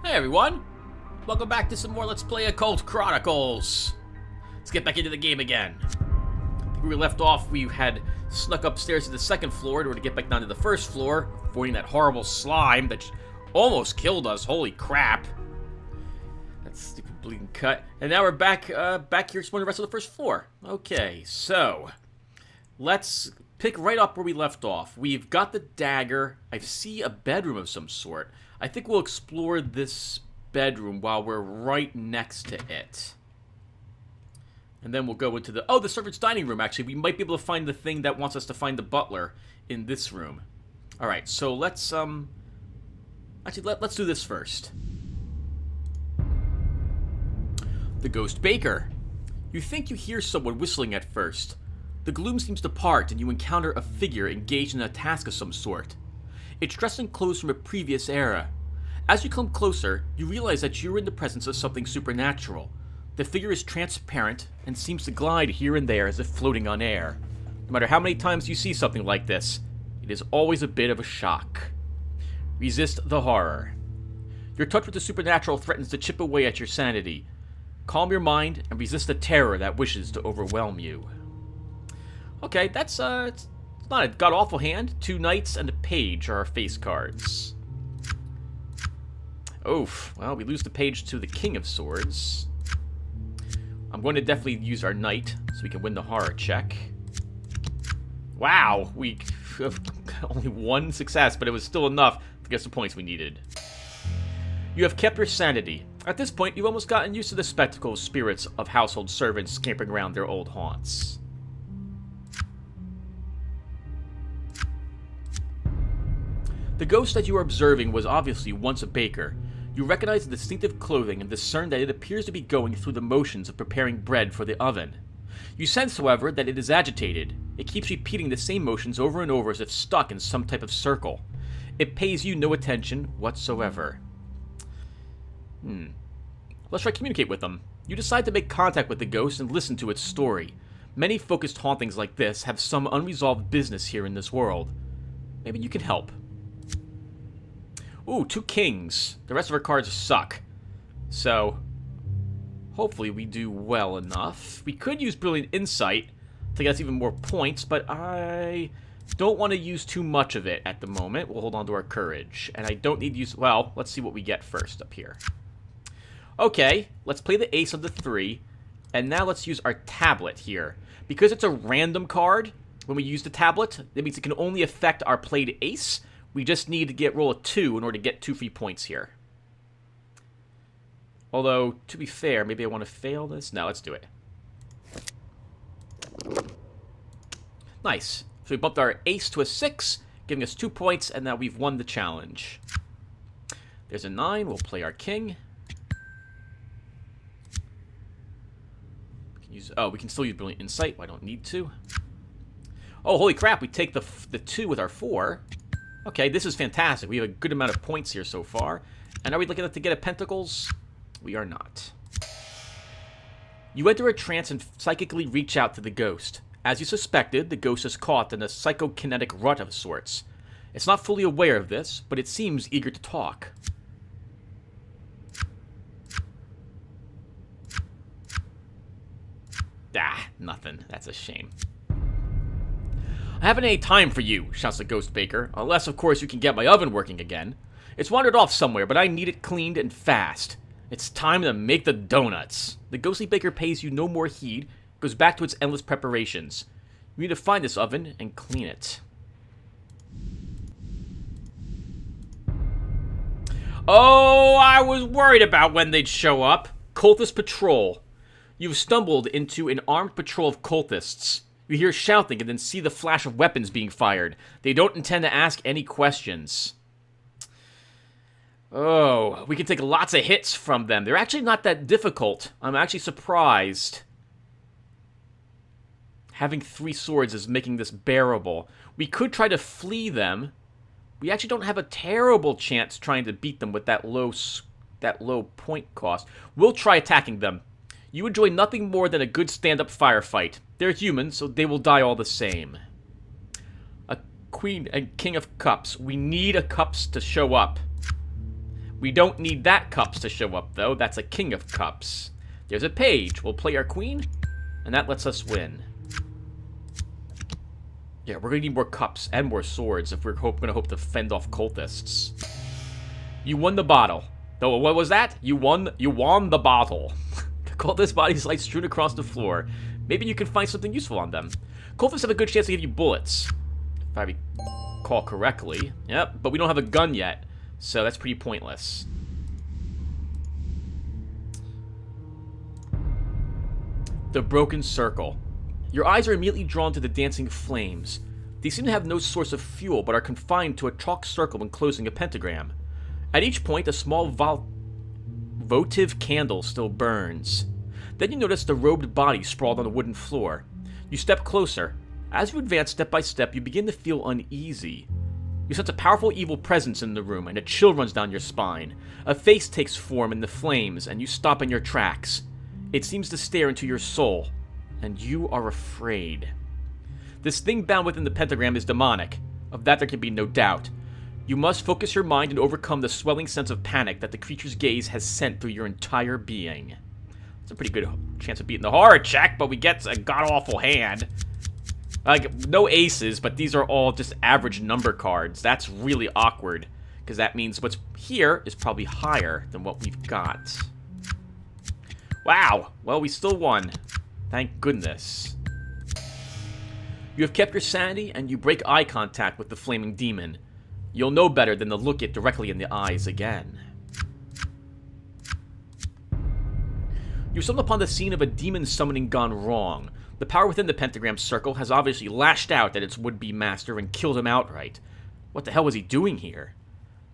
Hey everyone, welcome back to some more Let's Play Occult Chronicles. Let's get back into the game again. Where we left off, we had snuck upstairs to the second floor in order to get back down to the first floor, avoiding that horrible slime that almost killed us. Holy crap. That stupid bleeding cut. And now we're back here exploring the rest of the first floor. Okay, so let's pick right up where we left off. We've got the dagger. I see a bedroom of some sort. I think we'll explore this bedroom while we're right next to it. And then we'll go into the servant's dining room, actually. We might be able to find the thing that wants us to find the butler in this room. Alright, so let's do this first. The Ghost Baker. You think you hear someone whistling at first. The gloom seems to part and you encounter a figure engaged in a task of some sort. It's dressed in clothes from a previous era. As you come closer, you realize that you're in the presence of something supernatural. The figure is transparent and seems to glide here and there as if floating on air. No matter how many times you see something like this, it is always a bit of a shock. Resist the horror. Your touch with the supernatural threatens to chip away at your sanity. Calm your mind and resist the terror that wishes to overwhelm you. Okay, that's it's not a god-awful hand. 2 knights and a page are our face cards. Oof, well, we lose the page to the King of Swords. I'm going to definitely use our knight so we can win the horror check. Wow, we have only 1 success, but it was still enough to get us the points we needed. You have kept your sanity. At this point, you've almost gotten used to the spectacle of spirits of household servants scampering around their old haunts. The ghost that you are observing was obviously once a baker. You recognize the distinctive clothing and discern that it appears to be going through the motions of preparing bread for the oven. You sense, however, that it is agitated. It keeps repeating the same motions over and over as if stuck in some type of circle. It pays you no attention whatsoever. Let's try to communicate with them. You decide to make contact with the ghost and listen to its story. Many focused hauntings like this have some unresolved business here in this world. Maybe you can help. Ooh, 2 kings. The rest of our cards suck. So, hopefully we do well enough. We could use Brilliant Insight to get us even more points, but I don't want to use too much of it at the moment. We'll hold on to our courage. And I don't need to use... Well, let's see what we get first up here. Okay, let's play the ace of the 3. And now let's use our tablet here. Because it's a random card, when we use the tablet, that means it can only affect our played ace. We just need to roll a 2 in order to get 2 free points here. Although, to be fair, maybe I want to fail this. No, let's do it. Nice. So we bumped our ace to a 6, giving us 2 points, and now we've won the challenge. There's a 9. We'll play our king. We can still use Brilliant Insight. I don't need to. Oh, holy crap. We take the 2 with our 4. Okay, this is fantastic. We have a good amount of points here so far. And are we looking to get a pentacles? We are not. You enter a trance and psychically reach out to the ghost. As you suspected, the ghost is caught in a psychokinetic rut of sorts. It's not fully aware of this, but it seems eager to talk. Nothing. That's a shame. I haven't any time for you, shouts the Ghost Baker, unless, of course, you can get my oven working again. It's wandered off somewhere, but I need it cleaned and fast. It's time to make the donuts. The Ghostly Baker pays you no more heed, goes back to its endless preparations. You need to find this oven and clean it. Oh, I was worried about when they'd show up. Cultist Patrol. You've stumbled into an armed patrol of cultists. You hear shouting and then see the flash of weapons being fired. They don't intend to ask any questions. Oh, we can take lots of hits from them. They're actually not that difficult. I'm actually surprised. Having 3 swords is making this bearable. We could try to flee them. We actually don't have a terrible chance trying to beat them with that low point cost. We'll try attacking them. You enjoy nothing more than a good stand-up firefight. They're human, so they will die all the same. A Queen and King of Cups. We need a Cups to show up. We don't need that cups to show up, though. That's a king of cups. There's a page. We'll play our queen, and that lets us win. Yeah, we're going to need more cups and more swords if we're going to hope to fend off cultists. You won the bottle. Oh, what was that? You won the bottle. The cultist bodies lie strewn across the floor. Maybe you can find something useful on them. Cultists have a good chance to give you bullets, if I recall correctly. Yep, but we don't have a gun yet, so that's pretty pointless. The broken circle. Your eyes are immediately drawn to the dancing flames. They seem to have no source of fuel, but are confined to a chalk circle enclosing a pentagram. At each point, a small votive candle still burns. Then you notice the robed body sprawled on the wooden floor. You step closer. As you advance step by step, you begin to feel uneasy. You sense a powerful evil presence in the room, and a chill runs down your spine. A face takes form in the flames, and you stop in your tracks. It seems to stare into your soul, and you are afraid. This thing bound within the pentagram is demonic. Of that there can be no doubt. You must focus your mind and overcome the swelling sense of panic that the creature's gaze has sent through your entire being. It's a pretty good chance of beating the horror check, but we get a god-awful hand. Like, no aces, but these are all just average number cards. That's really awkward, because that means what's here is probably higher than what we've got. Wow. Well, we still won. Thank goodness. You have kept your sanity, and you break eye contact with the flaming demon. You'll know better than to look it directly in the eyes again. You stumble upon the scene of a demon summoning gone wrong. The power within the pentagram circle has obviously lashed out at its would-be master and killed him outright. What the hell was he doing here?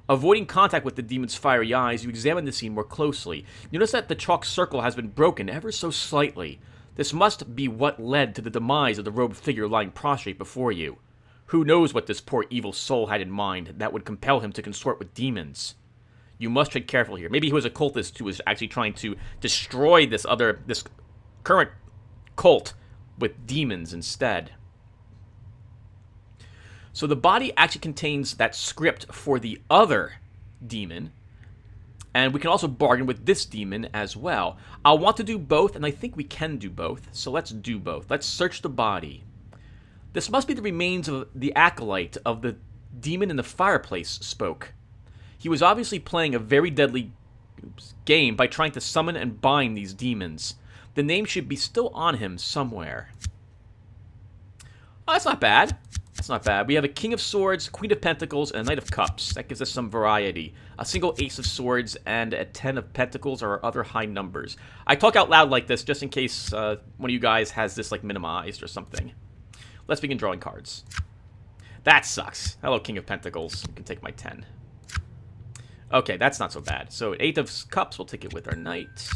Avoiding contact with the demon's fiery eyes, you examine the scene more closely. You notice that the chalk circle has been broken ever so slightly. This must be what led to the demise of the robed figure lying prostrate before you. Who knows what this poor evil soul had in mind that would compel him to consort with demons? You must tread careful here. Maybe he was a cultist who was actually trying to destroy this current cult with demons instead. So the body actually contains that script for the other demon, and we can also bargain with this demon as well. I'll want to do both, and I think we can do both, so let's do both. Let's search the body. This must be the remains of the acolyte of the demon in the fireplace spoke. He was obviously playing a very deadly game by trying to summon and bind these demons. The name should be still on him somewhere. Oh, that's not bad. That's not bad. We have a King of Swords, Queen of Pentacles, and a Knight of Cups. That gives us some variety. A single Ace of Swords and a 10 of Pentacles are our other high numbers. I talk out loud like this just in case one of you guys has this like minimized or something. Let's begin drawing cards. That sucks. Hello, King of Pentacles. You can take my 10. Okay, that's not so bad. So 8 of Cups, we'll take it with our Knight.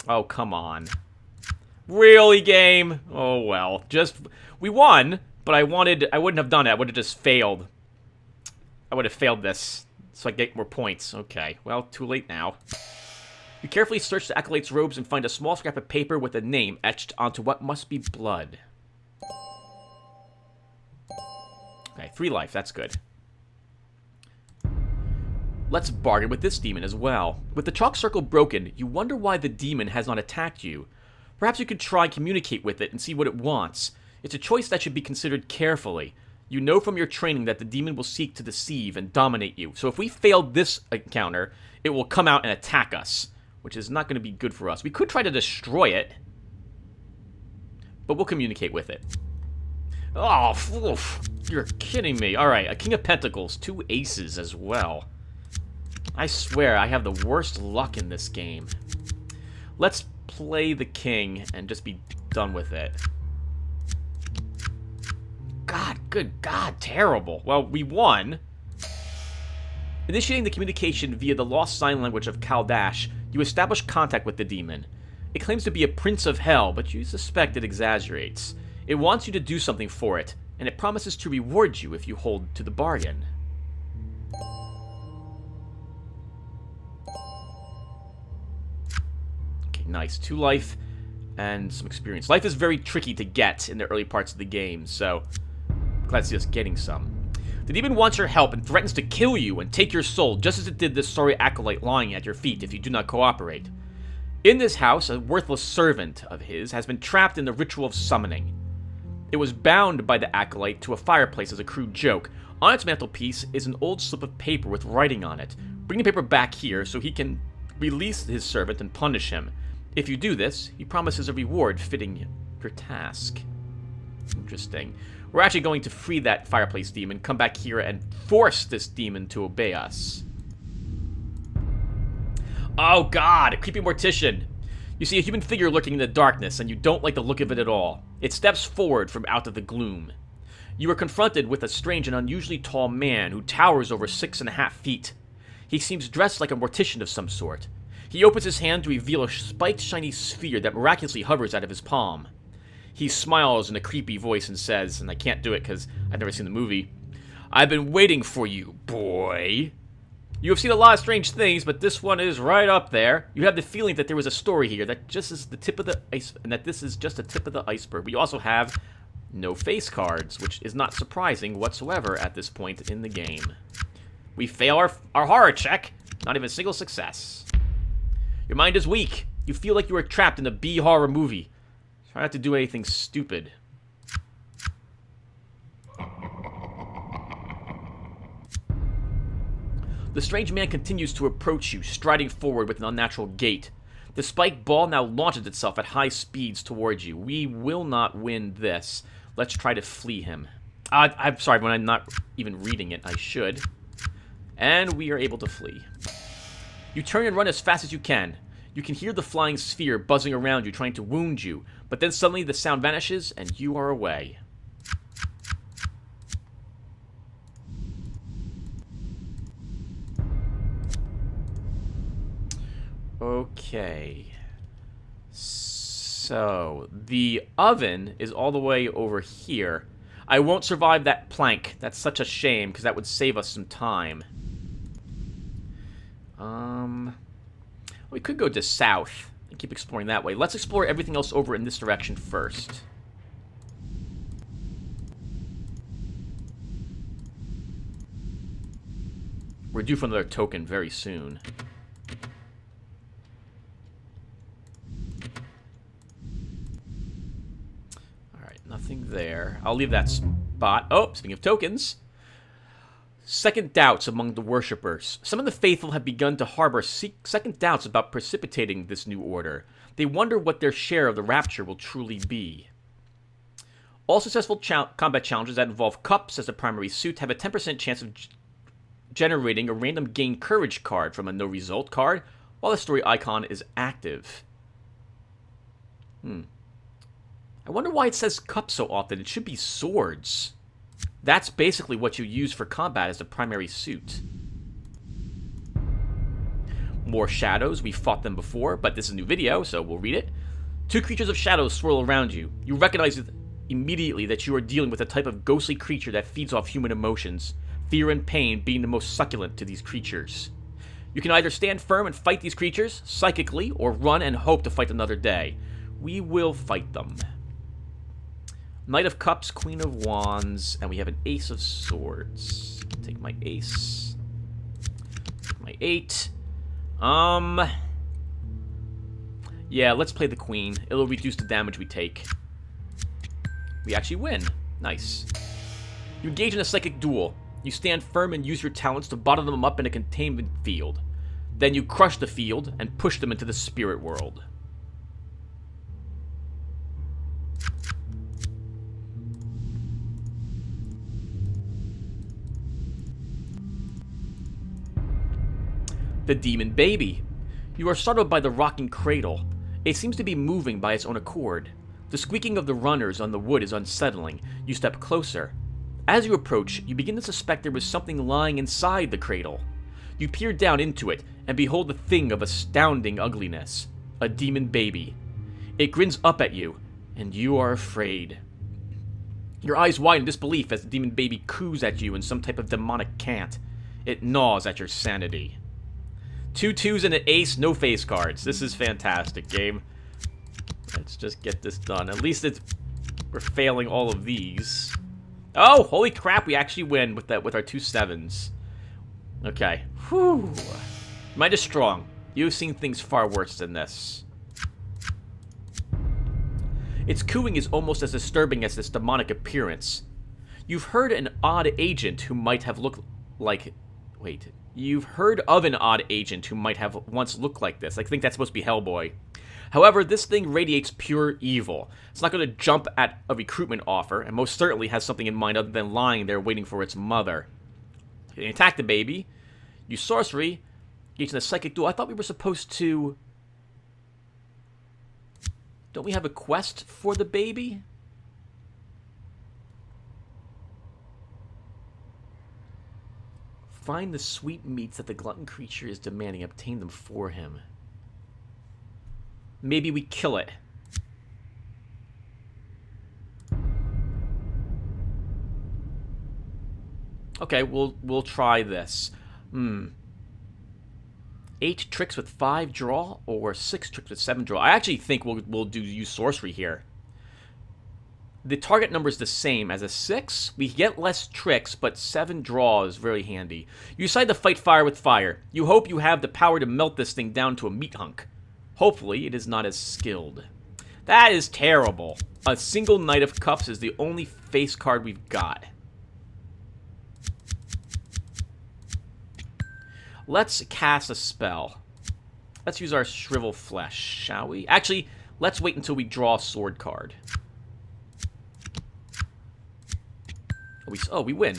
Oh, come on. Really, game? Oh, well. We won, but I wouldn't have done it. I would have just failed. I would have failed this, so I get more points. Okay, well, too late now. You carefully search the acolyte's robes and find a small scrap of paper with a name etched onto what must be blood. Okay, 3 life. That's good. Let's bargain with this demon as well. With the chalk circle broken, you wonder why the demon has not attacked you. Perhaps you could try communicate with it and see what it wants. It's a choice that should be considered carefully. You know from your training that the demon will seek to deceive and dominate you. So if we failed this encounter, it will come out and attack us, which is not going to be good for us. We could try to destroy it, but we'll communicate with it. Oh, oof, you're kidding me. All right, a King of Pentacles, 2 aces as well. I swear, I have the worst luck in this game. Let's play the king and just be done with it. God, good God, terrible. Well, we won. Initiating the communication via the lost sign language of Kaldash, you establish contact with the demon. It claims to be a prince of hell, but you suspect it exaggerates. It wants you to do something for it, and it promises to reward you if you hold to the bargain. Nice. 2 life and some experience. Life is very tricky to get in the early parts of the game, so glad to see us getting some. The demon wants your help and threatens to kill you and take your soul, just as it did this sorry acolyte lying at your feet if you do not cooperate. In this house, a worthless servant of his has been trapped in the ritual of summoning. It was bound by the acolyte to a fireplace as a crude joke. On its mantelpiece is an old slip of paper with writing on it. Bring the paper back here so he can release his servant and punish him. If you do this, he promises a reward fitting your task. Interesting. We're actually going to free that fireplace demon, come back here, and force this demon to obey us. Oh god, a creepy mortician. You see a human figure lurking in the darkness, and you don't like the look of it at all. It steps forward from out of the gloom. You are confronted with a strange and unusually tall man who towers over 6.5 feet. He seems dressed like a mortician of some sort. He opens his hand to reveal a spiked shiny sphere that miraculously hovers out of his palm. He smiles in a creepy voice and says, and I can't do it because I've never seen the movie, "I've been waiting for you, boy." You have seen a lot of strange things, but this one is right up there. You have the feeling that there was a story here that just is the tip of the ice, and that this is just the tip of the iceberg. We also have no face cards, which is not surprising whatsoever at this point in the game. We fail our horror check. Not even a single success. Your mind is weak. You feel like you are trapped in a B-horror movie. Try not to do anything stupid. The strange man continues to approach you, striding forward with an unnatural gait. The spiked ball now launches itself at high speeds towards you. We will not win this. Let's try to flee him. I'm sorry, when I'm not even reading it, I should. And we are able to flee. You turn and run as fast as you can. You can hear the flying sphere buzzing around you, trying to wound you. But then suddenly the sound vanishes, and you are away. Okay. So, the oven is all the way over here. I won't survive that plank. That's such a shame, because that would save us some time. We could go to south and keep exploring that way. Let's explore everything else over in this direction first. We're due for another token very soon. Alright, nothing there. I'll leave that spot. Oh, speaking of tokens. Second doubts among the worshippers. Some of the faithful have begun to harbor second doubts about precipitating this new order. They wonder what their share of the rapture will truly be. All successful combat challenges that involve cups as the primary suit have a 10% chance of generating a random gain courage card from a no result card, while the story icon is active. I wonder why it says cups so often. It should be swords. That's basically what you use for combat as the primary suit. More shadows. We fought them before, but this is a new video, so we'll read it. Two creatures of shadows swirl around you. You recognize immediately that you are dealing with a type of ghostly creature that feeds off human emotions, fear and pain being the most succulent to these creatures. You can either stand firm and fight these creatures, psychically, or run and hope to fight another day. We will fight them. Knight of Cups, Queen of Wands, and we have an Ace of Swords. Take my Ace. Take my 8. Yeah, let's play the Queen. It'll reduce the damage we take. We actually win. Nice. You engage in a psychic duel. You stand firm and use your talents to bottle them up in a containment field. Then you crush the field and push them into the spirit world. The Demon Baby. You are startled by the rocking cradle. It seems to be moving by its own accord. The squeaking of the runners on the wood is unsettling. You step closer. As you approach, you begin to suspect there was something lying inside the cradle. You peer down into it and behold a thing of astounding ugliness. A demon baby. It grins up at you, and you are afraid. Your eyes widen in disbelief as the demon baby coos at you in some type of demonic cant. It gnaws at your sanity. 2 2s and an ace, no face cards. This is fantastic, game. Let's just get this done. At least we're failing all of these. Oh, holy crap, we actually win with that with our 2 7s. Okay. Whew. Might is strong. You've seen things far worse than this. Its cooing is almost as disturbing as this demonic appearance. You've heard an odd agent who might have looked like... Wait. You've heard of an odd agent who might have once looked like this. I think that's supposed to be Hellboy. However, this thing radiates pure evil. It's not going to jump at a recruitment offer, and most certainly has something in mind other than lying there waiting for its mother. You attack the baby. Use sorcery. Engage in a psychic duel. I thought we were supposed to... Don't we have a quest for the baby? Find the sweet meats that the glutton creature is demanding. Obtain them for him. Maybe we kill it. Okay, we'll try this. 8 tricks with 5 draw, or 6 tricks with 7 draw. I actually think we'll use sorcery here. The target number is the same as a 6. We get less tricks, but 7 draw is very handy. You decide to fight fire with fire. You hope you have the power to melt this thing down to a meat hunk. Hopefully, it is not as skilled. That is terrible. A single Knight of Cups is the only face card we've got. Let's cast a spell. Let's use our Shrivel Flesh, shall we? Actually, let's wait until we draw a sword card. Oh, we win.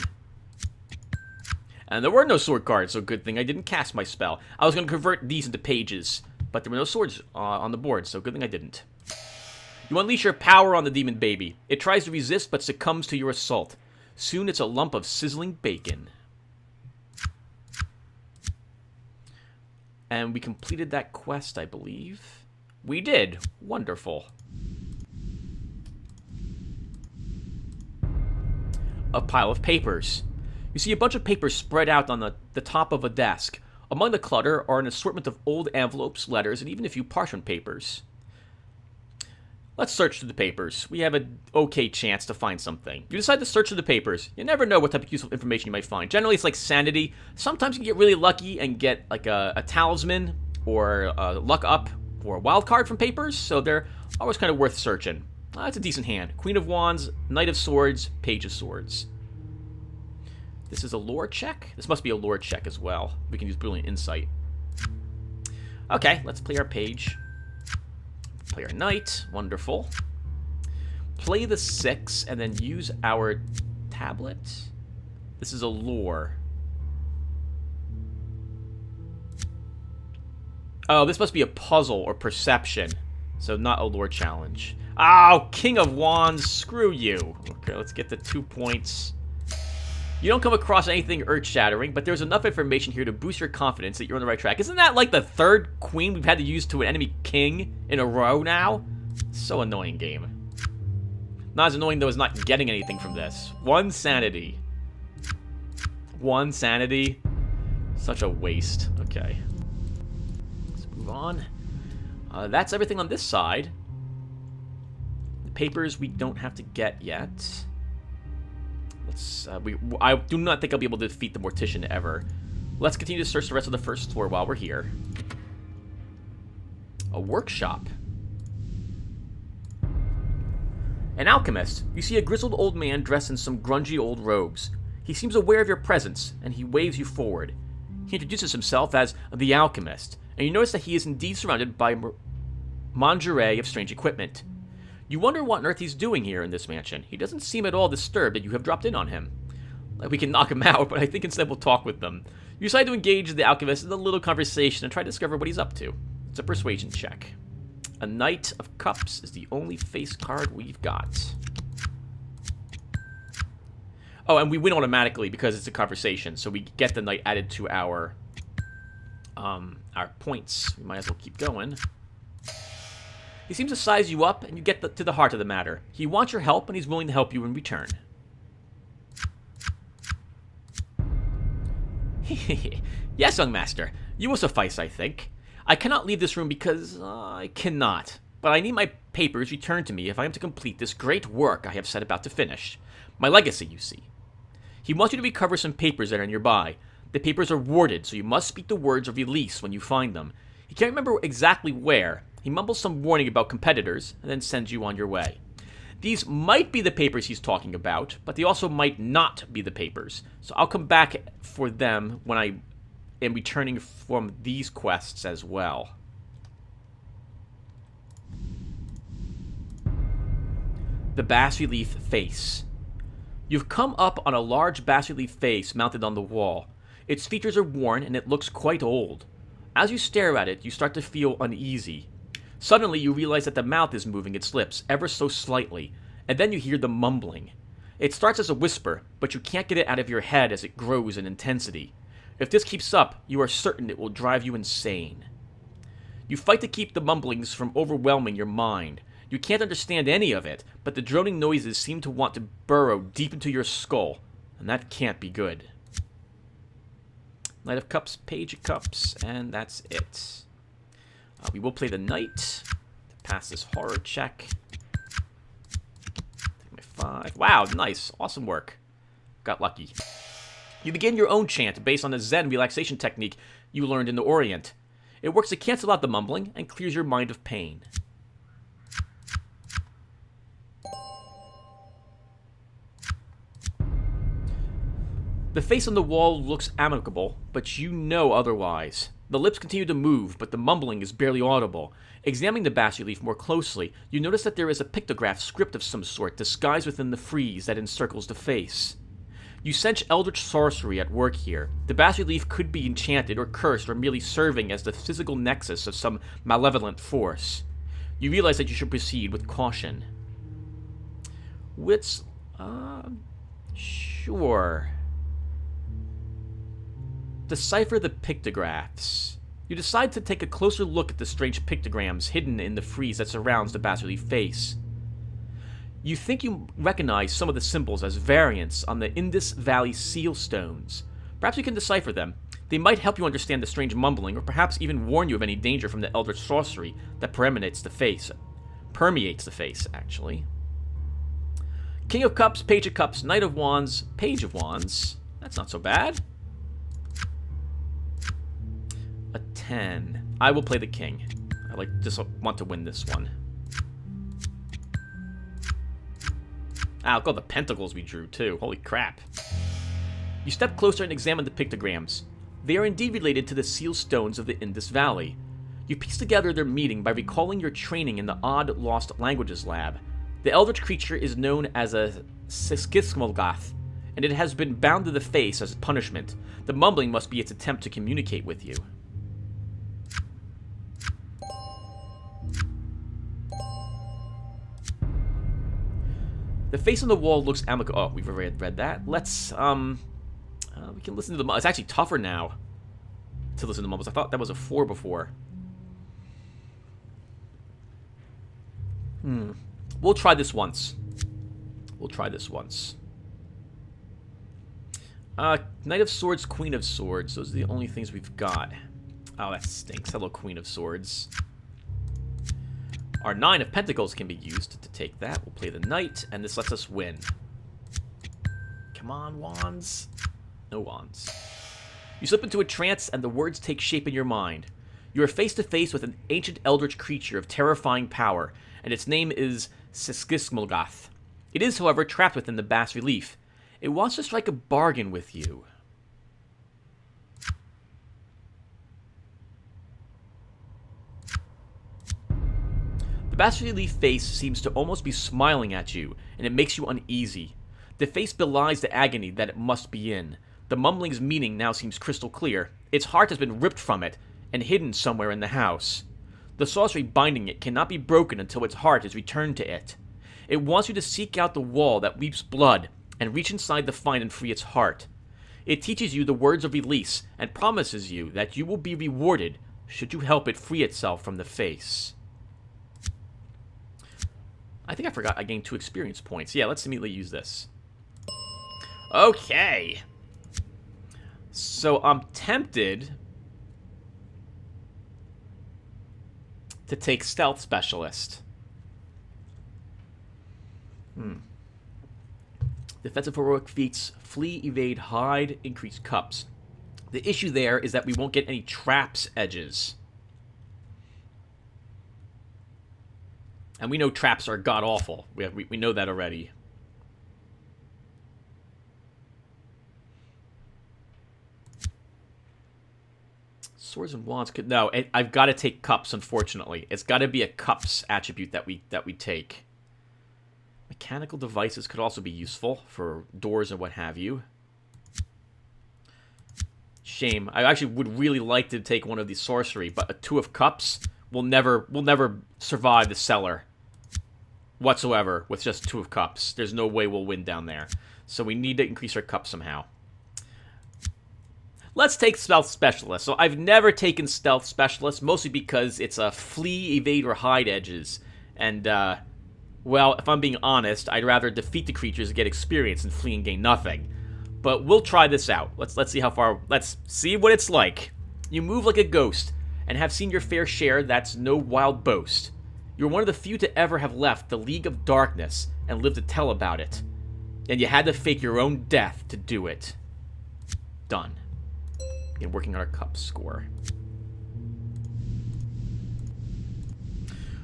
And there were no sword cards, so good thing I didn't cast my spell. I was going to convert these into pages, but there were no swords on the board, so good thing I didn't. You unleash your power on the demon baby. It tries to resist, but succumbs to your assault. Soon it's a lump of sizzling bacon. And we completed that quest, I believe. We did. Wonderful. A pile of papers. You see a bunch of papers spread out on the top of a desk. Among the clutter are an assortment of old envelopes, letters, and even a few parchment papers. Let's search through the papers. We have an okay chance to find something. You decide to search through the papers. You never know what type of useful information you might find. Generally, it's like sanity. Sometimes you can get really lucky and get like a talisman or a luck up or a wild card from papers, so they're always kind of worth searching. That's a decent hand. Queen of Wands, Knight of Swords, Page of Swords. This is a lore check? This must be a lore check as well. We can use Brilliant Insight. Okay, let's play our page. Play our knight. Wonderful. Play the 6 and then use our tablet. This is a lore. Oh, this must be a puzzle or perception. So not a lore challenge. Oh, King of Wands. Screw you. Okay, let's get the 2 points. You don't come across anything earth-shattering, but there's enough information here to boost your confidence that you're on the right track. Isn't that like the 3rd queen we've had to use to an enemy king in a row now? So annoying, game. Not as annoying, though, as not getting anything from this. 1 sanity. 1 sanity. Such a waste. Okay. Let's move on. That's everything on this side. The papers we don't have to get yet. I do not think I'll be able to defeat the Mortician ever. Let's continue to search the rest of the first floor while we're here. A workshop. An alchemist. You see a grizzled old man dressed in some grungy old robes. He seems aware of your presence, and he waves you forward. He introduces himself as the alchemist, and you notice that he is indeed surrounded by a menagerie of strange equipment. You wonder what on earth he's doing here in this mansion. He doesn't seem at all disturbed that you have dropped in on him. We can knock him out, but I think instead we'll talk with them. You decide to engage the alchemist in a little conversation and try to discover what he's up to. It's a persuasion check. A Knight of Cups is the only face card we've got. Oh, and we win automatically because it's a conversation, so we get the knight added to our points. We might as well keep going. He seems to size you up, and you get to the heart of the matter. He wants your help, and he's willing to help you in return. Yes, young master. You will suffice, I think. I cannot leave this room because I cannot. But I need my papers returned to me if I am to complete this great work I have set about to finish. My legacy, you see. He wants you to recover some papers that are nearby. The papers are warded, so you must speak the words of release when you find them. He can't remember exactly where. He mumbles some warning about competitors, and then sends you on your way. These might be the papers he's talking about, but they also might not be the papers. So I'll come back for them when I am returning from these quests as well. The bas-relief face. You've come up on a large bas-relief face mounted on the wall. Its features are worn and it looks quite old. As you stare at it, you start to feel uneasy. Suddenly, you realize that the mouth is moving its lips ever so slightly, and then you hear the mumbling. It starts as a whisper, but you can't get it out of your head as it grows in intensity. If this keeps up, you are certain it will drive you insane. You fight to keep the mumblings from overwhelming your mind. You can't understand any of it, but the droning noises seem to want to burrow deep into your skull, and that can't be good. Knight of Cups, Page of Cups, and that's it. We will play the Knight to pass this horror check. Take my 5. Wow, nice. Awesome work. Got lucky. You begin your own chant based on a Zen relaxation technique you learned in the Orient. It works to cancel out the mumbling and clears your mind of pain. The face on the wall looks amicable, but you know otherwise. The lips continue to move, but the mumbling is barely audible. Examining the bas-relief more closely, you notice that there is a pictograph script of some sort disguised within the frieze that encircles the face. You sense eldritch sorcery at work here. The bas-relief could be enchanted or cursed or merely serving as the physical nexus of some malevolent force. You realize that you should proceed with caution. Wits, sure. Decipher the pictographs. You decide to take a closer look at the strange pictograms hidden in the frieze that surrounds the bas-relief face. You think you recognize some of the symbols as variants on the Indus Valley seal stones. Perhaps you can decipher them. They might help you understand the strange mumbling, or perhaps even warn you of any danger from the eldritch sorcery that permeates the face. Actually. King of Cups, Page of Cups, Knight of Wands, Page of Wands. That's not so bad. A 10. I will play the king. I just want to win this one. Look at all the pentacles we drew, too. Holy crap. You step closer and examine the pictograms. They are indeed related to the seal stones of the Indus Valley. You piece together their meaning by recalling your training in the odd lost languages lab. The eldritch creature is known as a Siskismolgath, and it has been bound to the face as a punishment. The mumbling must be its attempt to communicate with you. The face on the wall looks amicable. Oh, we've already read that. Let's, we can listen to the... It's actually tougher now to listen to mumbles. I thought that was a 4 before. We'll try this once. Knight of Swords, Queen of Swords. Those are the only things we've got. Oh, that stinks. Hello, Queen of Swords. Our 9 of Pentacles can be used to take that. We'll play the Knight, and this lets us win. Come on, wands. No wands. You slip into a trance, and the words take shape in your mind. You are face to face with an ancient eldritch creature of terrifying power, and its name is Siskismolgath. It is, however, trapped within the bas-relief. It wants to strike a bargain with you. The bas-relief face seems to almost be smiling at you, and it makes you uneasy. The face belies the agony that it must be in. The mumbling's meaning now seems crystal clear. Its heart has been ripped from it and hidden somewhere in the house. The sorcery binding it cannot be broken until its heart is returned to it. It wants you to seek out the wall that weeps blood and reach inside to find and free its heart. It teaches you the words of release and promises you that you will be rewarded should you help it free itself from the face. I think I forgot I gained 2 experience points. Yeah, let's immediately use this. Okay. So I'm tempted to take Stealth Specialist. Defensive heroic feats, flee, evade, hide, increase cups. The issue there is that we won't get any traps edges. And we know traps are god-awful. We know that already. Swords and wands could... No, I've got to take cups, unfortunately. It's got to be a cups attribute that we take. Mechanical devices could also be useful for doors and what have you. Shame. I actually would really like to take one of these sorcery, but a 2 of cups will never survive the cellar whatsoever with just 2 of cups. There's no way we'll win down there. So we need to increase our cups somehow. Let's take Stealth Specialist. So I've never taken Stealth Specialist, mostly because it's a flee, evade, or hide edges. And, well, if I'm being honest, I'd rather defeat the creatures and get experience than flee and gain nothing. But we'll try this out. Let's see how far... Let's see what it's like. You move like a ghost, and have seen your fair share, that's no wild boast. You're one of the few to ever have left the League of Darkness and lived to tell about it. And you had to fake your own death to do it. Done. And working on our cup score.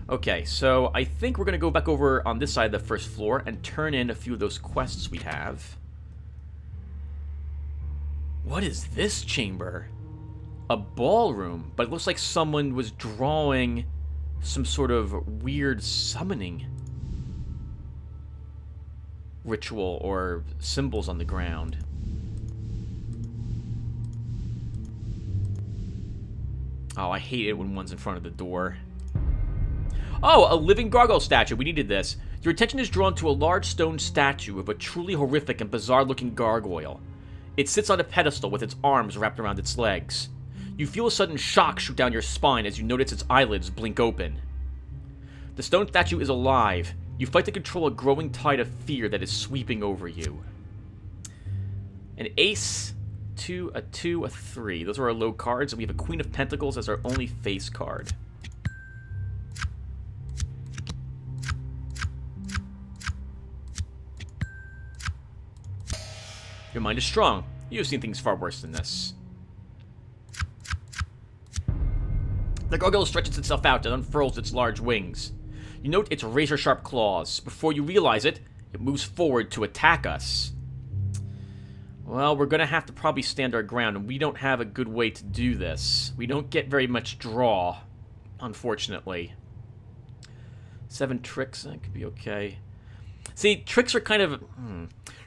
Okay, so I think we're going to go back over on this side of the first floor and turn in a few of those quests we have. What is this chamber? A ballroom, but it looks like someone was drawing some sort of weird summoning ritual or symbols on the ground. Oh, I hate it when one's in front of the door. Oh, a living gargoyle statue. We needed this. Your attention is drawn to a large stone statue of a truly horrific and bizarre-looking gargoyle. It sits on a pedestal with its arms wrapped around its legs. You feel a sudden shock shoot down your spine as you notice its eyelids blink open. The stone statue is alive. You fight to control a growing tide of fear that is sweeping over you. An ace, 2, a 2, a 3. Those are our low cards, and we have a Queen of Pentacles as our only face card. Your mind is strong. You've seen things far worse than this. The gargoyle stretches itself out and unfurls its large wings. You note its razor-sharp claws. Before you realize it, it moves forward to attack us. Well, we're going to have to probably stand our ground, and we don't have a good way to do this. We don't get very much draw, unfortunately. 7 tricks, that could be okay. See, tricks are kind of...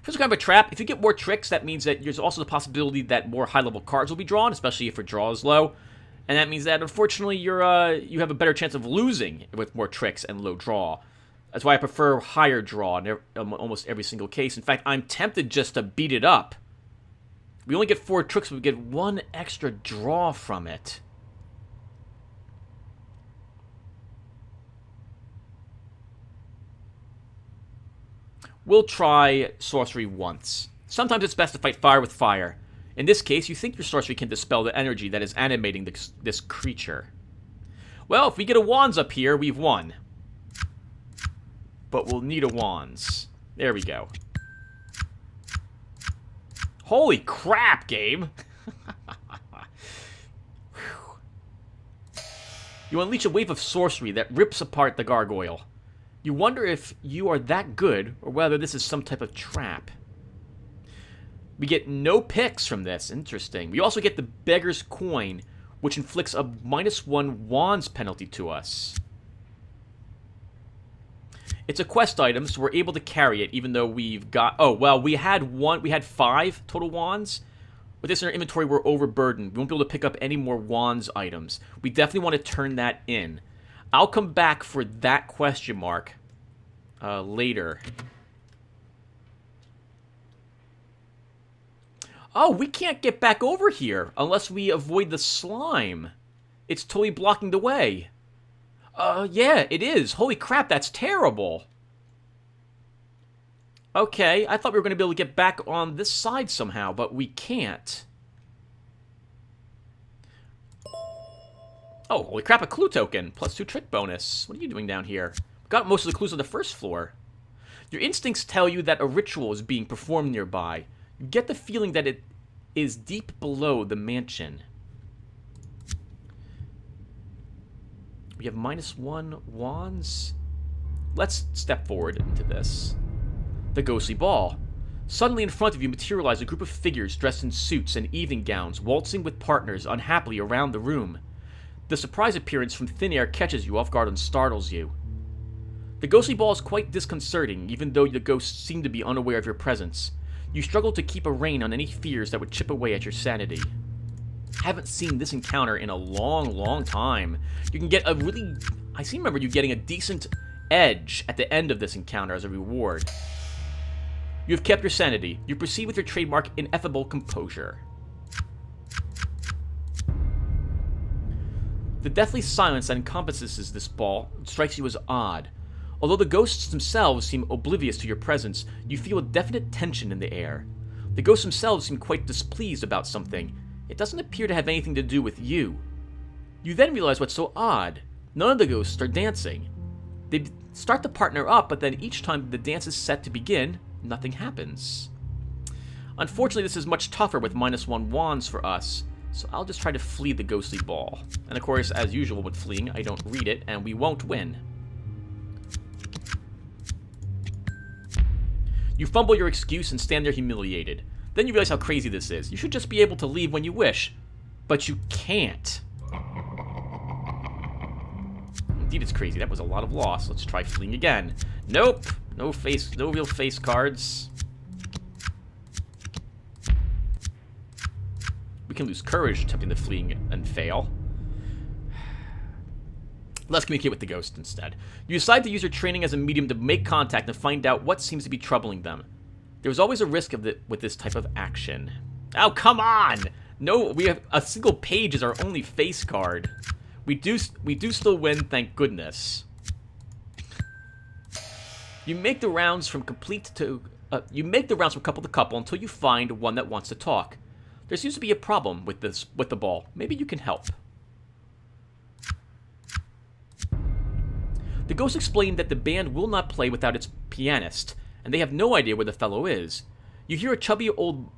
Tricks are kind of a trap. If you get more tricks, that means that there's also the possibility that more high-level cards will be drawn, especially if your draw is low. And that means that, unfortunately, you have a better chance of losing with more tricks and low draw. That's why I prefer higher draw in almost every single case. In fact, I'm tempted just to beat it up. We only get 4 tricks, but we get 1 extra draw from it. We'll try sorcery once. Sometimes it's best to fight fire with fire. In this case, you think your sorcery can dispel the energy that is animating this creature. Well, if we get a wands up here, we've won. But we'll need a wands. There we go. Holy crap, game! You unleash a wave of sorcery that rips apart the gargoyle. You wonder if you are that good, or whether this is some type of trap. We get no picks from this. Interesting. We also get the Beggar's Coin, which inflicts a -1 wands penalty to us. It's a quest item, so we're able to carry it, even though we've got... Oh, well, we had 5 total wands. With this in our inventory, we're overburdened. We won't be able to pick up any more wands items. We definitely want to turn that in. I'll come back for that question mark later. Oh, we can't get back over here unless we avoid the slime. It's totally blocking the way. Yeah, it is. Holy crap, that's terrible. Okay, I thought we were going to be able to get back on this side somehow, but we can't. Oh, holy crap, a clue token. +2 trick bonus. What are you doing down here? Got most of the clues on the first floor. Your instincts tell you that a ritual is being performed nearby. You get the feeling that it is deep below the mansion. We have -1 wands. Let's step forward into this. The ghostly ball. Suddenly in front of you materialize a group of figures dressed in suits and evening gowns, waltzing with partners unhappily around the room. The surprise appearance from thin air catches you off guard and startles you. The ghostly ball is quite disconcerting, even though the ghosts seem to be unaware of your presence. You struggle to keep a rein on any fears that would chip away at your sanity. Haven't seen this encounter in a long time. You can get a really... I seem to remember you getting a decent edge at the end of this encounter as a reward. You have kept your sanity. You proceed with your trademark ineffable composure. The deathly silence that encompasses this ball strikes you as odd. Although the ghosts themselves seem oblivious to your presence, you feel a definite tension in the air. The ghosts themselves seem quite displeased about something. It doesn't appear to have anything to do with you. You then realize what's so odd. None of the ghosts are dancing. They start to partner up, but then each time the dance is set to begin, nothing happens. Unfortunately, this is much tougher with -1 wands for us, so I'll just try to flee the ghostly ball. And of course, as usual with fleeing, I don't read it, and we won't win. You fumble your excuse and stand there humiliated. Then you realize how crazy this is. You should just be able to leave when you wish, but you can't. Indeed, it's crazy. That was a lot of loss. Let's try fleeing again. Nope. No real face cards. We can lose courage attempting to flee and fail. Let's communicate with the ghost instead. You decide to use your training as a medium to make contact and find out what seems to be troubling them. There's always a risk with this type of action. Oh, come on! No, we have a single page as our only face card. We do still win, thank goodness. You make the rounds from couple to couple until you find one that wants to talk. There seems to be a problem with the ball. Maybe you can help. The ghosts explain that the band will not play without its pianist, and they have no idea where the fellow is. You hear a chubby old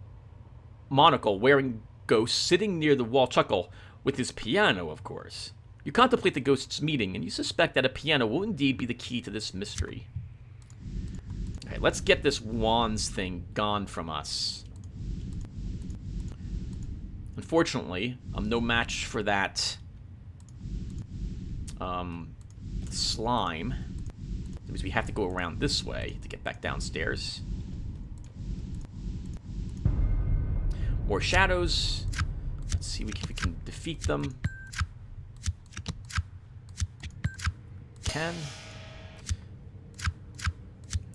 monocle-wearing ghost sitting near the wall chuckle, with his piano, of course. You contemplate the ghost's meeting, and you suspect that a piano will indeed be the key to this mystery. Okay, let's get this wands thing gone from us. Unfortunately, I'm no match for that slime. That means we have to go around this way to get back downstairs. More shadows. Let's see if we can defeat them. Can.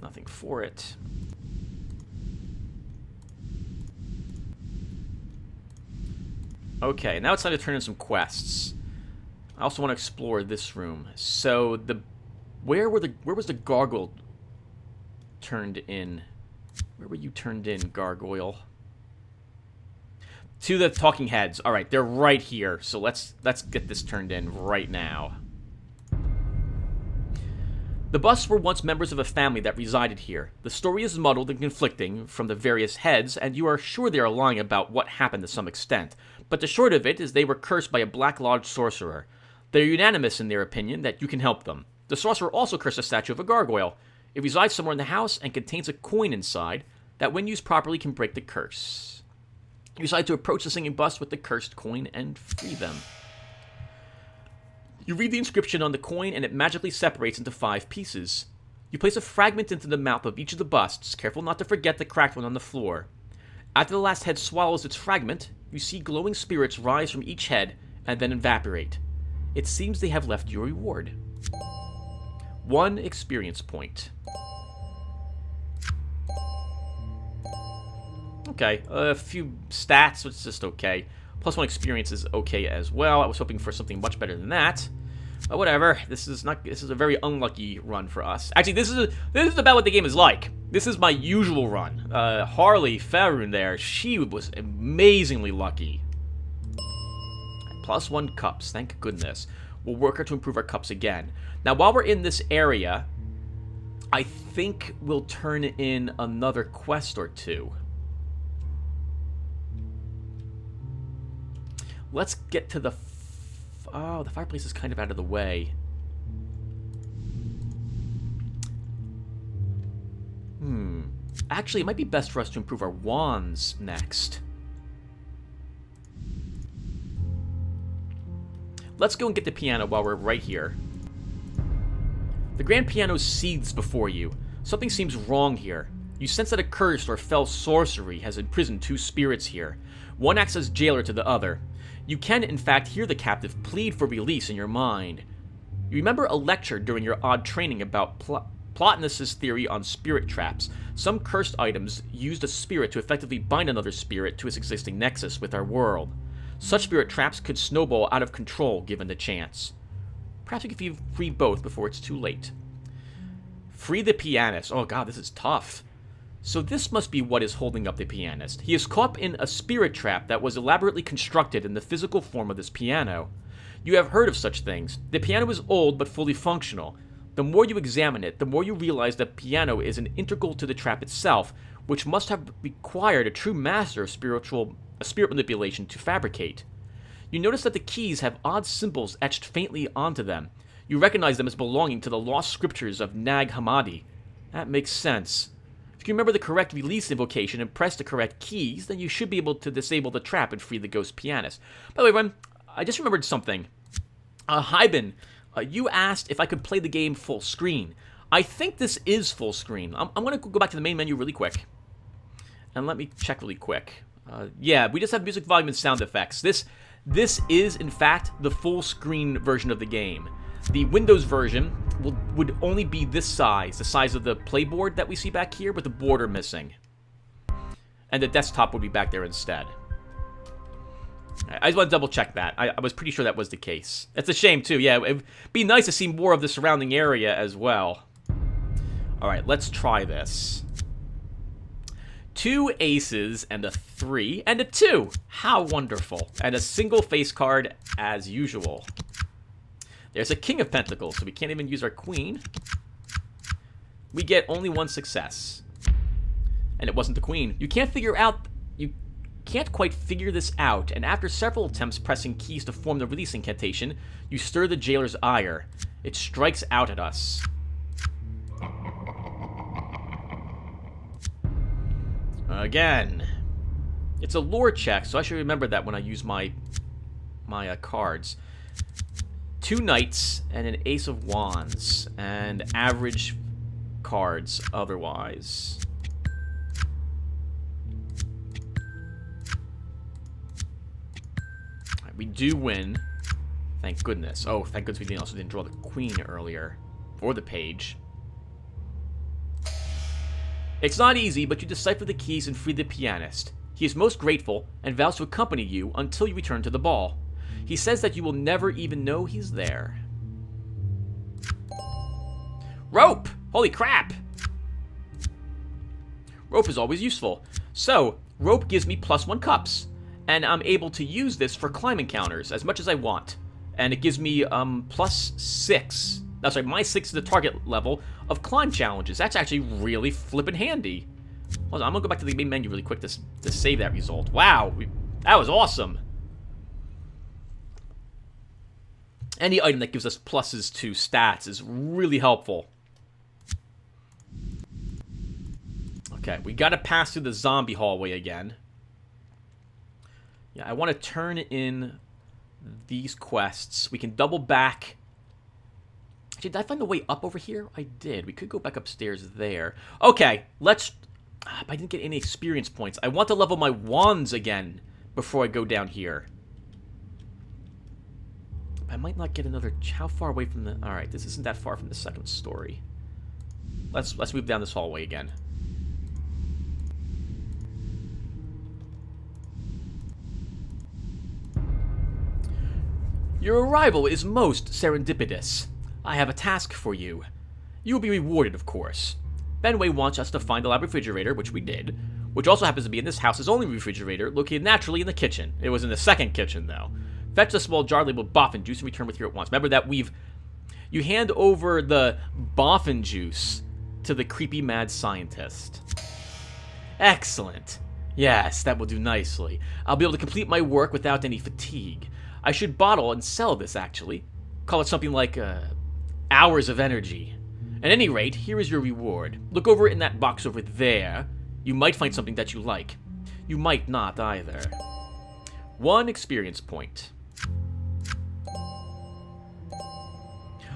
Nothing for it. Okay, now it's time to turn in some quests. I also want to explore this room. So where was the gargoyle turned in? Where were you turned in, gargoyle? To the talking heads. All right, they're right here. So let's get this turned in right now. The busts were once members of a family that resided here. The story is muddled and conflicting from the various heads, and you are sure they are lying about what happened to some extent. But the short of it is they were cursed by a Black Lodge sorcerer. They are unanimous in their opinion that you can help them. The sorcerer also cursed a statue of a gargoyle. It resides somewhere in the house and contains a coin inside that, when used properly, can break the curse. You decide to approach the singing bust with the cursed coin and free them. You read the inscription on the coin, and it magically separates into 5 pieces. You place a fragment into the mouth of each of the busts, careful not to forget the cracked one on the floor. After the last head swallows its fragment, you see glowing spirits rise from each head and then evaporate. It seems they have left your reward. 1 experience point. Okay, a few stats, which is just okay. +1 experience is okay as well. I was hoping for something much better than that. But whatever. This is a very unlucky run for us. Actually, this is about what the game is like. This is my usual run. Harley Farun there, she was amazingly lucky. +1 cups, thank goodness. We'll work hard to improve our cups again. Now, while we're in this area, I think we'll turn in another quest or two. Let's get to the... Oh, the fireplace is kind of out of the way. Actually, it might be best for us to improve our wands next. Let's go and get the piano while we're right here. The grand piano seethes before you. Something seems wrong here. You sense that a cursed or fell sorcery has imprisoned two spirits here. One acts as jailer to the other. You can, in fact, hear the captive plead for release in your mind. You remember a lecture during your odd training about Plotinus's theory on spirit traps. Some cursed items used a spirit to effectively bind another spirit to its existing nexus with our world. Such spirit traps could snowball out of control given the chance. Perhaps we could free both before it's too late. Free the pianist. Oh god, this is tough. So this must be what is holding up the pianist. He is caught in a spirit trap that was elaborately constructed in the physical form of this piano. You have heard of such things. The piano is old but fully functional. The more you examine it, the more you realize that piano is an integral to the trap itself, which must have required a true master of spirit manipulation to fabricate. You notice that the keys have odd symbols etched faintly onto them. You recognize them as belonging to the lost scriptures of Nag Hammadi. That makes sense. If you remember the correct release invocation and press the correct keys, then you should be able to disable the trap and free the ghost pianist. By the way, everyone, I just remembered something. Hyben, you asked if I could play the game full screen. I think this is full screen. I'm going to go back to the main menu really quick. And let me check really quick. Yeah, we just have music volume and sound effects. This is, in fact, the full screen version of the game. The Windows version would only be this size, the size of the playboard that we see back here, with the border missing. And the desktop would be back there instead. I just want to double check that. I was pretty sure that was the case. It's a shame, too. Yeah, it'd be nice to see more of the surrounding area as well. Alright, let's try this. 2 aces and a 3 and a 2. How wonderful. And a single face card as usual. There's a King of Pentacles, so we can't even use our Queen. We get only 1 success. And it wasn't the Queen. You can't quite figure this out, and after several attempts pressing keys to form the release incantation, you stir the jailer's ire. It strikes out at us. Again. It's a lore check, so I should remember that when I use my cards. 2 knights and an ace of wands, and average cards otherwise. Right, we do win. Thank goodness. Oh, thank goodness we also didn't draw the queen earlier. Or the page. It's not easy, but you decipher the keys and free the pianist. He is most grateful and vows to accompany you until you return to the ball. He says that you will never even know he's there. Rope! Holy crap! Rope is always useful. So, rope gives me +1 cups, and I'm able to use this for climb encounters as much as I want. And it gives me +6. No, sorry, -6 is the target level of climb challenges. That's actually really flippin' handy. Hold on, I'm gonna go back to the main menu really quick to save that result. Wow, that was awesome. Any item that gives us pluses to stats is really helpful. Okay, we gotta pass through the zombie hallway again. Yeah, I want to turn in these quests. We can double back. Actually, did I find a way up over here? I did. We could go back upstairs there. Okay, let's... I didn't get any experience points. I want to level my wands again before I go down here. I might not get another... How far away from the... Alright, this isn't that far from the second story. Let's move down this hallway again. Your arrival is most serendipitous. I have a task for you. You will be rewarded, of course. Benway wants us to find the lab refrigerator, which we did, which also happens to be in this house's only refrigerator, located naturally in the kitchen. It was in the second kitchen, though. Fetch the small jar labeled boffin juice and return with you at once. Remember that you hand over the boffin juice to the creepy mad scientist. Excellent. Yes, that will do nicely. I'll be able to complete my work without any fatigue. I should bottle and sell this, actually. Call it something like, hours of energy. At any rate, here is your reward. Look over it in that box over there. You might find something that you like. You might not, either. 1 experience point.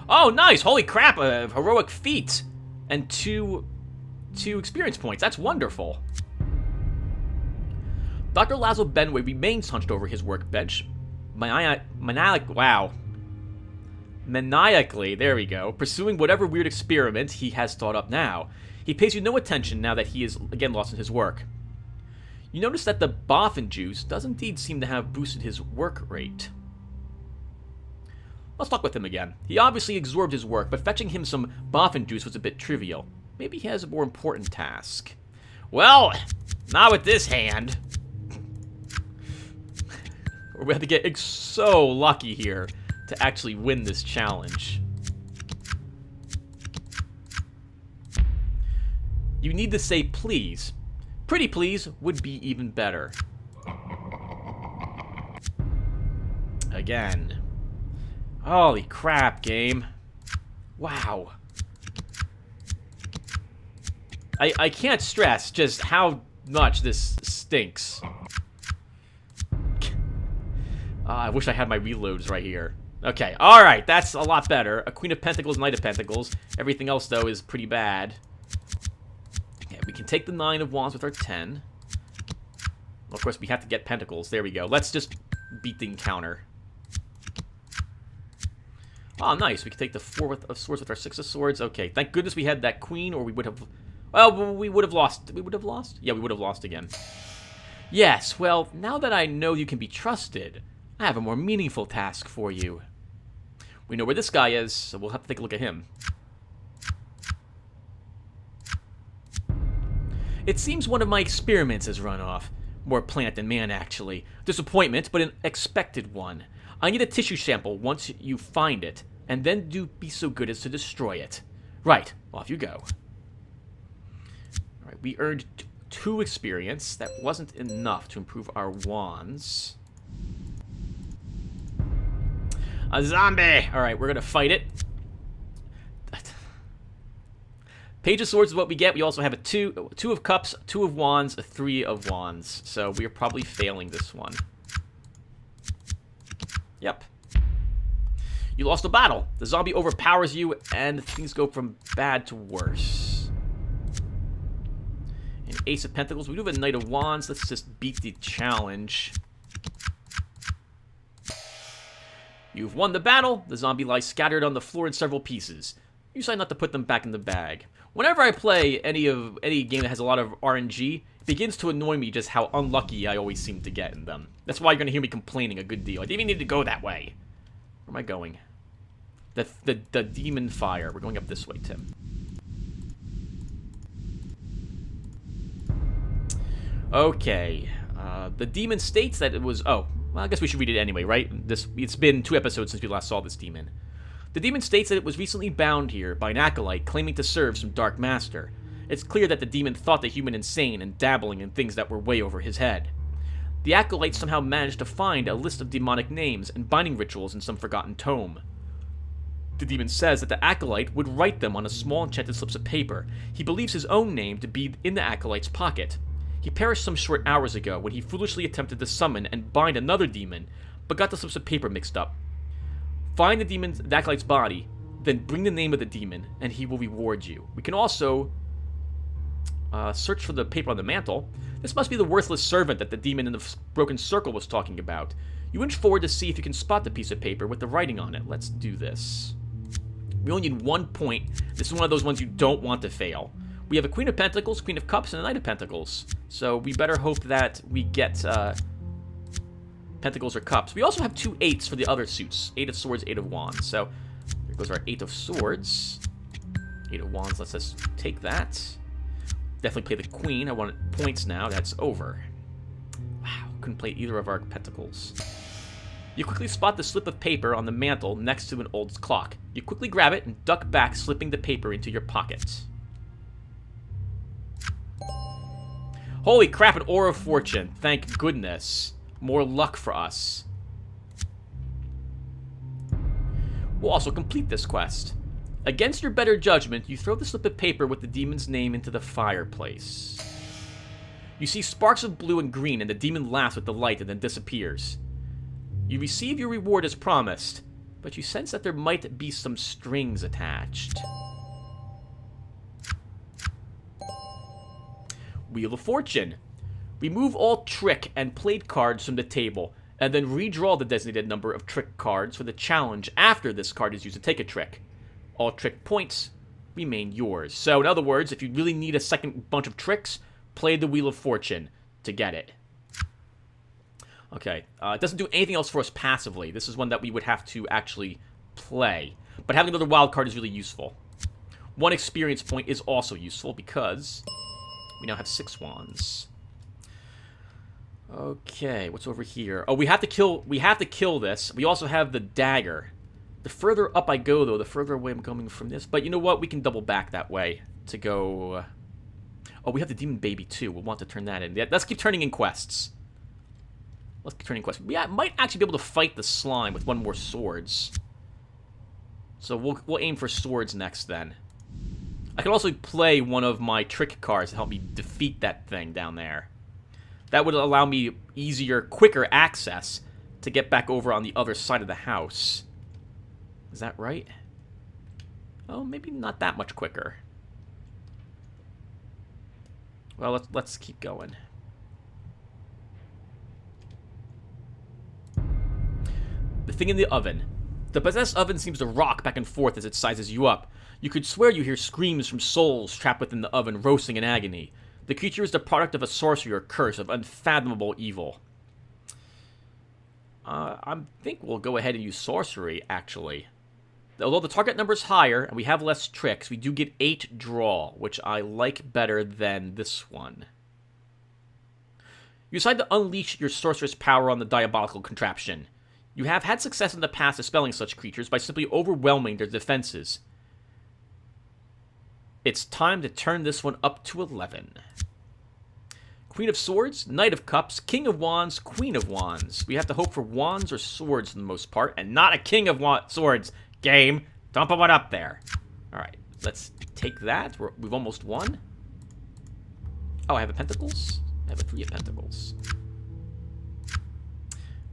Oh, nice! Holy crap, a heroic feat! And two experience points. That's wonderful. Dr. Lazo Benway remains hunched over his workbench. Maniacally, there we go, pursuing whatever weird experiment he has thought up now. He pays you no attention now that he is again lost in his work. You notice that the boffin juice does indeed seem to have boosted his work rate. Let's talk with him again. He obviously absorbed his work, but fetching him some boffin juice was a bit trivial. Maybe he has a more important task. Well, not with this hand. We have to get so lucky here to actually win this challenge. You need to say please. Pretty please would be even better. Again. Holy crap, game. Wow. I can't stress just how much this stinks. I wish I had my reloads right here. Okay, alright, that's a lot better. A Queen of Pentacles, Knight of Pentacles. Everything else, though, is pretty bad. Okay, we can take the 9 of Wands with our 10. Well, of course, we have to get Pentacles. There we go. Let's just beat the encounter. Oh, nice. We can take the 4 of Swords with our 6 of Swords. Okay, thank goodness we had that Queen, or we would have... Well, we would have lost. We would have lost? Yeah, we would have lost again. Yes, well, now that I know you can be trusted, I have a more meaningful task for you. We know where this guy is, so we'll have to take a look at him. It seems one of my experiments has run off. More plant than man, actually. Disappointment, but an expected one. I need a tissue sample once you find it, and then do be so good as to destroy it. Right, off you go. Alright, we earned 2 experience. That wasn't enough to improve our wands. A zombie! Alright, we're gonna fight it. Page of Swords is what we get. We also have a 2 of Cups, 2 of Wands, a 3 of Wands. So we are probably failing this one. Yep. You lost a battle. The zombie overpowers you, and things go from bad to worse. An Ace of Pentacles. We do have a Knight of Wands. Let's just beat the challenge. You've won the battle. The zombie lies scattered on the floor in several pieces. You decide not to put them back in the bag. Whenever I play any game that has a lot of RNG, it begins to annoy me just how unlucky I always seem to get in them. That's why you're gonna hear me complaining a good deal. I didn't even need to go that way. Where am I going? The demon fire. We're going up this way, Tim. Okay. The demon states that it was... Oh, well, I guess we should read it anyway, right? It's been 2 episodes since we last saw this demon. The demon states that it was recently bound here by an acolyte claiming to serve some dark master. It's clear that the demon thought the human insane and dabbling in things that were way over his head. The acolyte somehow managed to find a list of demonic names and binding rituals in some forgotten tome. The demon says that the acolyte would write them on a small enchanted slips of paper. He believes his own name to be in the acolyte's pocket. He perished some short hours ago when he foolishly attempted to summon and bind another demon, but got the slips of paper mixed up. Find the acolyte's body, then bring the name of the demon, and he will reward you. We can also search for the paper on the mantle. This must be the worthless servant that the demon in the broken circle was talking about. You inch forward to see if you can spot the piece of paper with the writing on it. Let's do this. We only need 1 point. This is one of those ones you don't want to fail. We have a Queen of Pentacles, Queen of Cups, and a Knight of Pentacles. So we better hope that we get Pentacles or Cups. We also have 2 8s for the other suits. 8 of Swords, 8 of Wands. So there goes our 8 of Swords. 8 of Wands, let's just take that. Definitely play the Queen. I want points now. That's over. Wow, couldn't play either of our Pentacles. You quickly spot the slip of paper on the mantle next to an old clock. You quickly grab it and duck back, slipping the paper into your pocket. Holy crap, an Aura of Fortune. Thank goodness. More luck for us. We'll also complete this quest. Against your better judgment, you throw the slip of paper with the demon's name into the fireplace. You see sparks of blue and green, and the demon laughs with delight and then disappears. You receive your reward as promised, but you sense that there might be some strings attached. Wheel of Fortune. Remove all trick and played cards from the table, and then redraw the designated number of trick cards for the challenge after this card is used to take a trick. All trick points remain yours. So, in other words, if you really need a second bunch of tricks, play the Wheel of Fortune to get it. Okay, it doesn't do anything else for us passively. This is one that we would have to actually play. But having another wild card is really useful. 1 experience point is also useful because we now have 6 wands. Okay, what's over here? Oh, we have to kill this. We also have the dagger. The further up I go, though, the further away I'm coming from this. But you know what? We can double back that way to go... Oh, we have the demon baby, too. We'll want to turn that in. Yeah, let's keep turning in quests. Let's keep turning quests. We might actually be able to fight the slime with 1 more swords. So we'll aim for swords next, then. I can also play one of my trick cards to help me defeat that thing down there. That would allow me easier, quicker access to get back over on the other side of the house. Is that right? Oh, maybe not that much quicker. Well, let's keep going. The thing in the oven. The possessed oven seems to rock back and forth as it sizes you up. You could swear you hear screams from souls trapped within the oven, roasting in agony. The creature is the product of a sorcery or curse of unfathomable evil. I think we'll go ahead and use sorcery, actually. Although the target number is higher, and we have less tricks, we do get 8 draw, which I like better than this one. You decide to unleash your sorceress power on the diabolical contraption. You have had success in the past dispelling such creatures by simply overwhelming their defenses. It's time to turn this one up to 11. Queen of Swords, Knight of Cups, King of Wands, Queen of Wands. We have to hope for wands or swords for the most part, and not a King of Swords game. Don't put one up there. Alright, let's take that. We've almost won. Oh, I have a Pentacles? I have a 3 of Pentacles.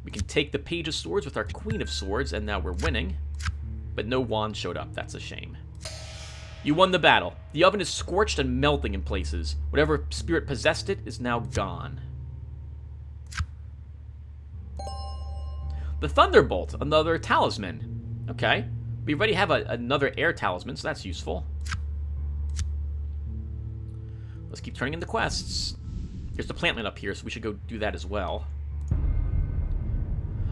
We can take the Page of Swords with our Queen of Swords, and now we're winning. But no wand showed up. That's a shame. You won the battle. The oven is scorched and melting in places. Whatever spirit possessed it is now gone. The Thunderbolt, another talisman. Okay. We already have another air talisman, so that's useful. Let's keep turning in the quests. There's the plantman up here, so we should go do that as well.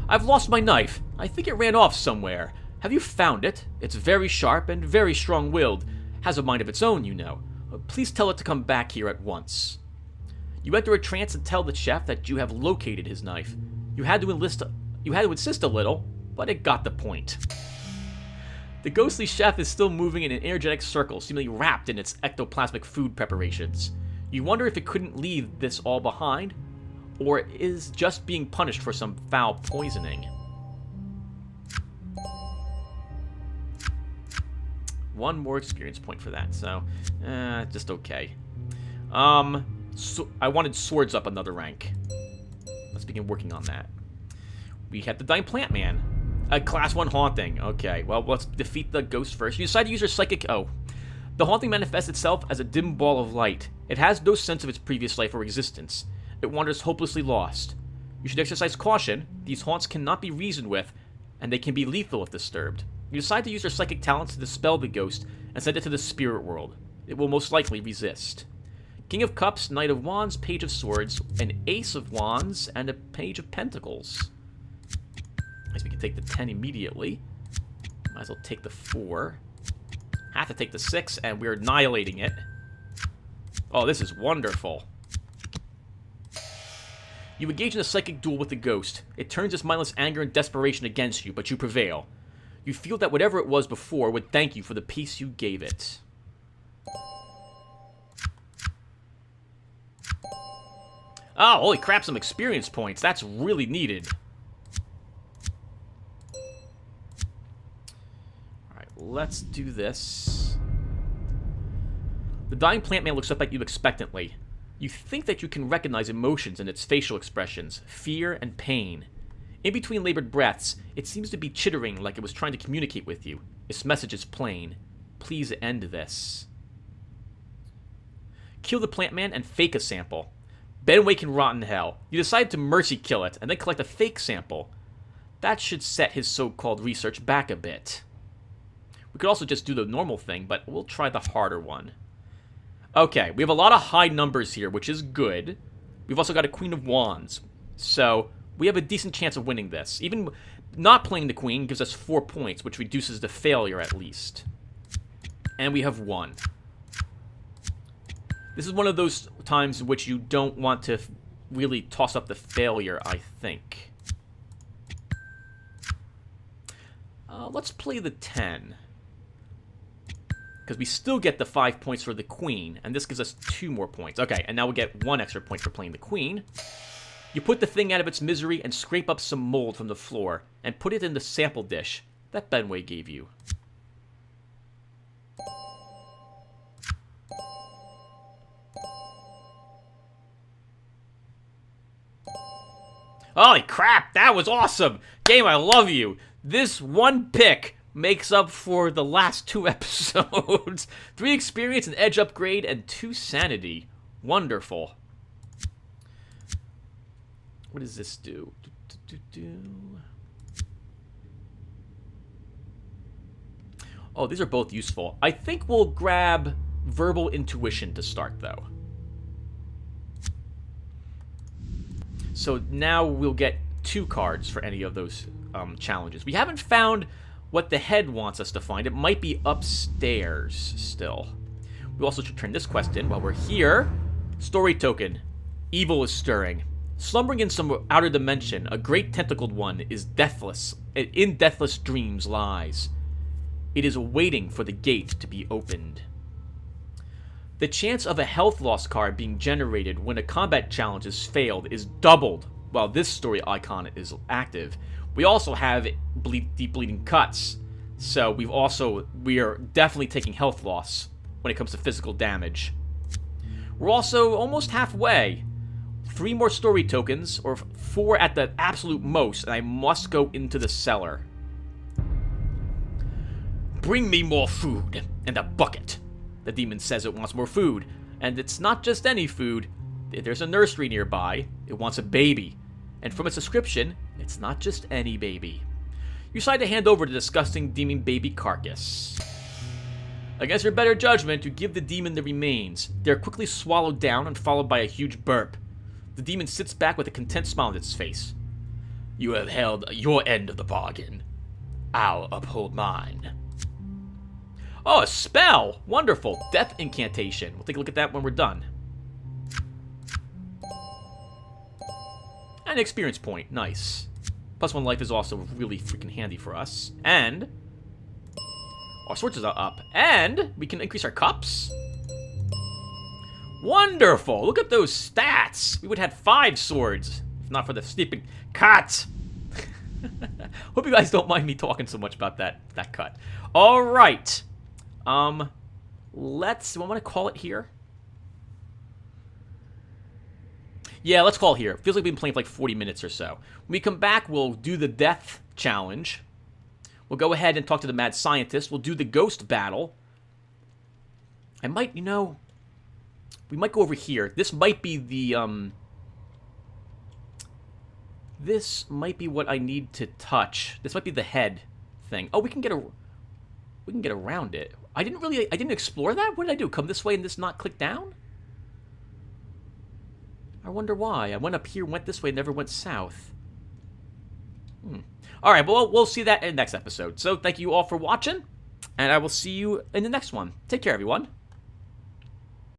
I've lost my knife. I think it ran off somewhere. Have you found it? It's very sharp and very strong-willed. Has a mind of its own, you know. Please tell it to come back here at once. You enter a trance and tell the chef that you have located his knife. You had to insist a little, but it got the point. The ghostly chef is still moving in an energetic circle, seemingly wrapped in its ectoplasmic food preparations. You wonder if it couldn't leave this all behind, or is just being punished for some foul poisoning. 1 more experience point for that, so just okay. So I wanted swords up another rank. Let's begin working on that. We have the Dying Plant Man. A class 1 haunting. Okay, well, let's defeat the ghost first. You decide to use your psychic... Oh. The haunting manifests itself as a dim ball of light. It has no sense of its previous life or existence. It wanders hopelessly lost. You should exercise caution. These haunts cannot be reasoned with, and they can be lethal if disturbed. You decide to use your psychic talents to dispel the ghost and send it to the spirit world. It will most likely resist. King of Cups, Knight of Wands, Page of Swords, an Ace of Wands, and a Page of Pentacles. I guess we can take the 10 immediately. Might as well take the 4. Have to take the 6, and we're annihilating it. Oh, this is wonderful. You engage in a psychic duel with the ghost. It turns its mindless anger and desperation against you, but you prevail. You feel that whatever it was before would thank you for the peace you gave it. Oh, holy crap, some experience points. That's really needed. Alright, let's do this. The dying plant man looks up at you expectantly. You think that you can recognize emotions in its facial expressions, fear and pain. In between labored breaths, it seems to be chittering like it was trying to communicate with you. Its message is plain. Please end this. Kill the plant man and fake a sample. Benway can rot in hell. You decide to mercy kill it, and then collect a fake sample. That should set his so-called research back a bit. We could also just do the normal thing, but we'll try the harder one. Okay, we have a lot of high numbers here, which is good. We've also got a Queen of Wands. So, we have a decent chance of winning this. Even not playing the Queen gives us 4 points, which reduces the failure at least. And we have 1. This is one of those times in which you don't want to really toss up the failure, I think. Let's play the 10. Because we still get the 5 points for the Queen, and this gives us 2 more points. Okay, and now we get 1 extra point for playing the Queen. You put the thing out of its misery and scrape up some mold from the floor, and put it in the sample dish that Benway gave you. Holy crap, that was awesome! Game, I love you! This one pick makes up for the last 2 episodes. 3 experience, an edge upgrade, and 2 sanity. Wonderful. What does this do? Oh, these are both useful. I think we'll grab verbal intuition to start, though. So now we'll get 2 cards for any of those challenges. We haven't found what the head wants us to find. It might be upstairs still. We also should turn this quest in while we're here. Story token. Evil is stirring. Slumbering in some outer dimension, a great tentacled one is deathless. In deathless dreams lies. It is waiting for the gate to be opened. The chance of a health loss card being generated when a combat challenge is failed is doubled while this story icon is active. We also have deep bleeding cuts, so we are definitely taking health loss when it comes to physical damage. We're also almost halfway. 3 more story tokens, or 4 at the absolute most, and I must go into the cellar. Bring me more food and a bucket. The demon says it wants more food, and it's not just any food. There's a nursery nearby. It wants a baby. And from its description, it's not just any baby. You decide to hand over the disgusting demon baby carcass. Against your better judgment, you give the demon the remains. They are quickly swallowed down and followed by a huge burp. The demon sits back with a content smile on its face. You have held your end of the bargain. I'll uphold mine. Oh, a spell! Wonderful. Death incantation. We'll take a look at that when we're done. And experience point. Nice. +1 life is also really freaking handy for us. And our swords is up. And we can increase our cups. Wonderful! Look at those stats! We would have 5 swords, if not for the sleeping cut! Hope you guys don't mind me talking so much about that cut. Alright. Do I want to call it here? Yeah, let's call it here. Feels like we've been playing for like 40 minutes or so. When we come back, we'll do the death challenge. We'll go ahead and talk to the mad scientist. We'll do the ghost battle. I might, we might go over here. This might be the, this might be what I need to touch. This might be the head thing. Oh, we can get around it. I didn't explore that? What did I do? Come this way and this not click down? I wonder why. I went up here, went this way, never went south. Alright, well, we'll see that in the next episode. So, thank you all for watching, and I will see you in the next one. Take care, everyone.